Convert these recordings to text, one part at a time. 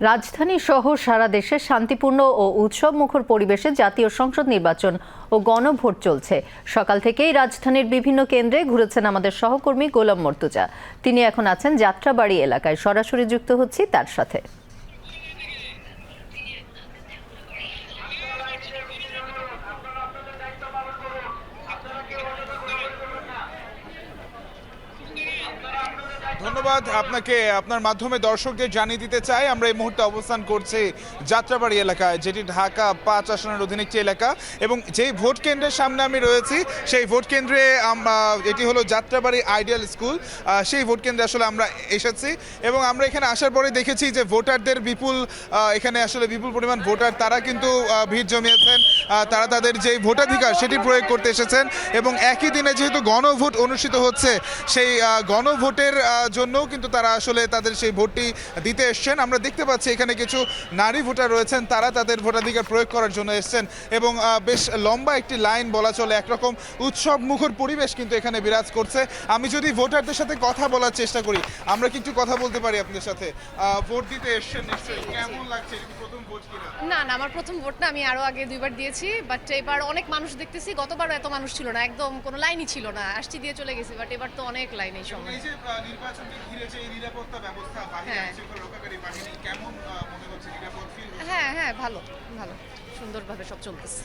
রাজধানী সহ সারা দেশে শান্তিপূর্ণ ও উৎসবমুখর পরিবেশে জাতীয় সংসদ নির্বাচন ও গণভোট চলছে। সকাল থেকেই রাজধানীর বিভিন্ন কেন্দ্রে ঘুরেছেন আমাদের সহকর্মী গোলাম মর্তুজা। তিনি এখন আছেন যাত্রাবাড়ি এলাকায়, সরাসরি যুক্ত হচ্ছি তার সাথে। ধন্যবাদ আপনাকে। আপনার মাধ্যমে দর্শকদের জানিয়ে দিতে চাই আমরা এই মুহূর্তে অবস্থান করছি যাত্রাবাড়ি এলাকায়, যেটি ঢাকা ৫ আসনের অধীন একটি এলাকা, এবং যেই ভোট কেন্দ্রের সামনে আমি রয়েছি সেই ভোট কেন্দ্রে এটি হলো যাত্রাবাড়ি আইডিয়াল স্কুল। সেই ভোট কেন্দ্রে আসলে আমরা এসেছি এবং আমরা এখানে আসার পরে দেখেছি যে ভোটারদের এখানে আসলে বিপুল পরিমাণ ভোটার, তারা কিন্তু ভিড় জমিয়েছেন। তারা তাদের যে ভোটাধিকার সেটি প্রয়োগ করতে এসেছেন এবং একই দিনে যেহেতু গণভোট অনুষ্ঠিত হচ্ছে, সেই গণভোটের জন্যও কিন্তু তারা আসলে তাদের সেই ভোটটি দিতে এসছেন। আমরা দেখতে পাচ্ছি এখানে কিছু নারী ভোটার রয়েছেন, তারা তাদের ভোটাধিকার প্রয়োগ করার জন্য এসছেন এবং বেশ লম্বা একটি লাইন বলা চলে, একরকম উৎসব মুখর পরিবেশ কিন্তু এখানে বিরাজ করছে। আমি যদি ভোটারদের সাথে কথা বলার চেষ্টা করি, আমরা কি একটু কথা বলতে পারি আপনাদের সাথে? ভোট দিতে এসছেন নিশ্চয়ই, কেমন লাগছে? প্রথম ভোট কিনা? না, আমার প্রথম ভোট না, আমি আরো আগে 2বার দিয়েছি, বাট এবার অনেক মানুষ দেখতেছি। গতবারও এত মানুষ ছিল না, একদম কোনো লাইনই ছিল না, আসছি দিয়ে চলে গেছি, বাট এবার তো অনেক লাইন এই সময়। এই যে নির্বাচনকে ঘিরে যে নিরাপত্তা ব্যবস্থা, বাহিনী আইনশৃঙ্খলা রক্ষাকারী বাহিনী, কেমন মনে হচ্ছে? নিরাপদ ফিল হচ্ছে? হ্যাঁ, ভালো ভালো, সুন্দরভাবে সব চলতেছে।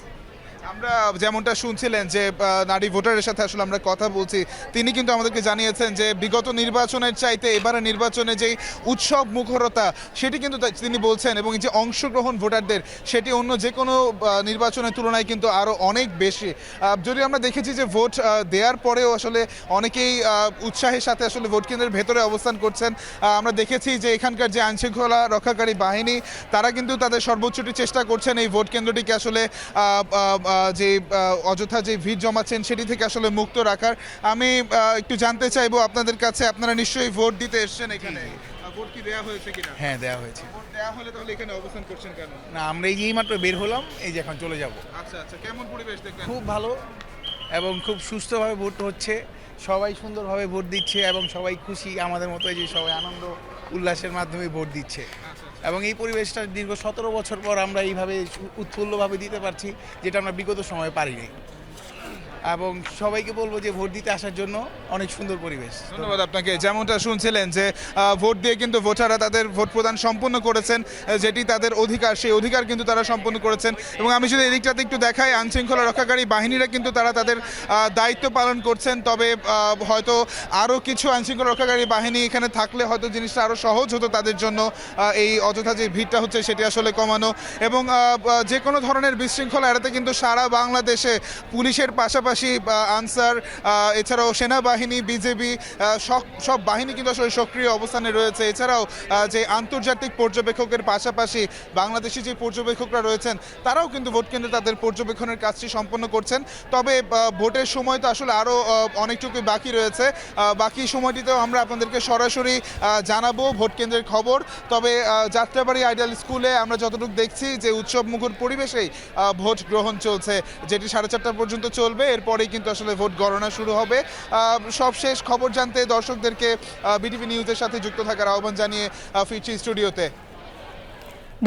আমরা যেমনটা শুনছিলেন যে নারী ভোটারের সাথে আসলে আমরা কথা বলছি, তিনি কিন্তু আমাদেরকে জানিয়েছেন যে বিগত নির্বাচনের চাইতে এবারে নির্বাচনে যেই উৎসব মুখরতা সেটি কিন্তু তিনি বলছেন, এবং যে অংশগ্রহণ ভোটারদের সেটি অন্য যে কোনো নির্বাচনের তুলনায় কিন্তু আরও অনেক বেশি। যদি আমরা দেখেছি যে ভোট দেওয়ার পরেও আসলে অনেকেই উৎসাহের সাথে আসলে ভোট কেন্দ্রের ভেতরে অবস্থান করছেন। আমরা দেখেছি যে এখানকার যে আইনশৃঙ্খলা রক্ষাকারী বাহিনী, তারা কিন্তু তাদের সর্বোচ্চটি চেষ্টা করছেন এই ভোট কেন্দ্রটিকে আসলে যে অযথা যে ভিড় জমাচ্ছেন সেটি থেকে আসলে মুক্ত রাখার। আমি একটু জানতে চাইবো আপনাদের কাছে, আপনারা নিশ্চয়ই ভোট দিতে এসেছেন এখানে, ভোট কি দেওয়া হয়েছে কিনা? হ্যাঁ, দেওয়া হয়েছে। ভোট দেওয়া হলে তাহলে এখানে অবস্থান করছেন কেন? না, আমরা এই মাত্র বের হলাম, এই যে এখন চলে যাব। আচ্ছা, কেমন পরিবেশ দেখলেন? খুব ভালো এবং খুব সুস্থভাবে ভোট হচ্ছে, সবাই সুন্দরভাবে ভোট দিচ্ছে এবং সবাই খুশি, আমাদের মতো এই যে সবাই আনন্দ উল্লাসের মাধ্যমে ভোট দিচ্ছে। এবং এই পরিবেশটা দীর্ঘ 17 বছর পর আমরা এইভাবে উৎফুল্লভাবে দিতে পারছি, যেটা আমরা বিগত সময়ে পারিনি। এবং সবাইকে বলবো যে ভোট দিতে আসার জন্য, অনেক সুন্দর পরিবেশ। ধন্যবাদ আপনাকে। যেমনটা শুনছিলেন যে ভোট দিয়ে কিন্তু ভোটাররা তাদের ভোট প্রদান সম্পন্ন করেছেন, যেটি তাদের অধিকার, সেই অধিকার কিন্তু তারা সম্পন্ন করেছেন। এবং আমি যদি এদিকটাতে একটু দেখাই, আইনশৃঙ্খলা রক্ষাকারী বাহিনীরা কিন্তু তারা তাদের দায়িত্ব পালন করছেন। তবে হয়তো আরও কিছু আইনশৃঙ্খলা রক্ষাকারী বাহিনী এখানে থাকলে হয়তো জিনিসটা আরও সহজ হতো তাদের জন্য, এই অযথা যে ভিড়টা হচ্ছে সেটি আসলে কমানো। এবং যে কোনো ধরনের বিশৃঙ্খলা এড়াতে কিন্তু সারা বাংলাদেশে পুলিশের পাশাপাশি আনসার, এছাড়াও সেনাবাহিনী, বিজেপি, সব বাহিনী কিন্তু আসলে সক্রিয় অবস্থানে রয়েছে। এছাড়াও যে আন্তর্জাতিক পর্যবেক্ষকের পাশাপাশি বাংলাদেশি যে পর্যবেক্ষকরা রয়েছেন, তারাও কিন্তু ভোট কেন্দ্রে তাদের পর্যবেক্ষণের কাজটি সম্পন্ন করছেন। তবে ভোটের সময় তো আসলে আরও অনেকটুকু বাকি রয়েছে। বাকি সময়টিতেও আমরা আপনাদেরকে সরাসরি জানাবো ভোট কেন্দ্রের খবর। তবে যাত্রাবাড়ি আইডিয়াল স্কুলে আমরা যতটুকু দেখছি যে উৎসব মুখর পরিবেশেই ভোট গ্রহণ চলছে, যেটি 4:30 পর্যন্ত চলবে। এরপরেই কিন্তু আসলে ভোট গণনা শুরু হবে। সবশেষ খবর জানতে দর্শকদেরকে বিটিভি নিউজের সাথে যুক্ত থাকার আহ্বান জানিয়ে ফিরছি স্টুডিওতে।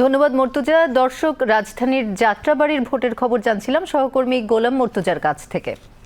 ধন্যবাদ মর্তুজা। দর্শক, রাজধানীর যাত্রাবাড়ির ভোটের খবর জানছিলাম সহকর্মী গোলাম মর্তুজার কাছ থেকে।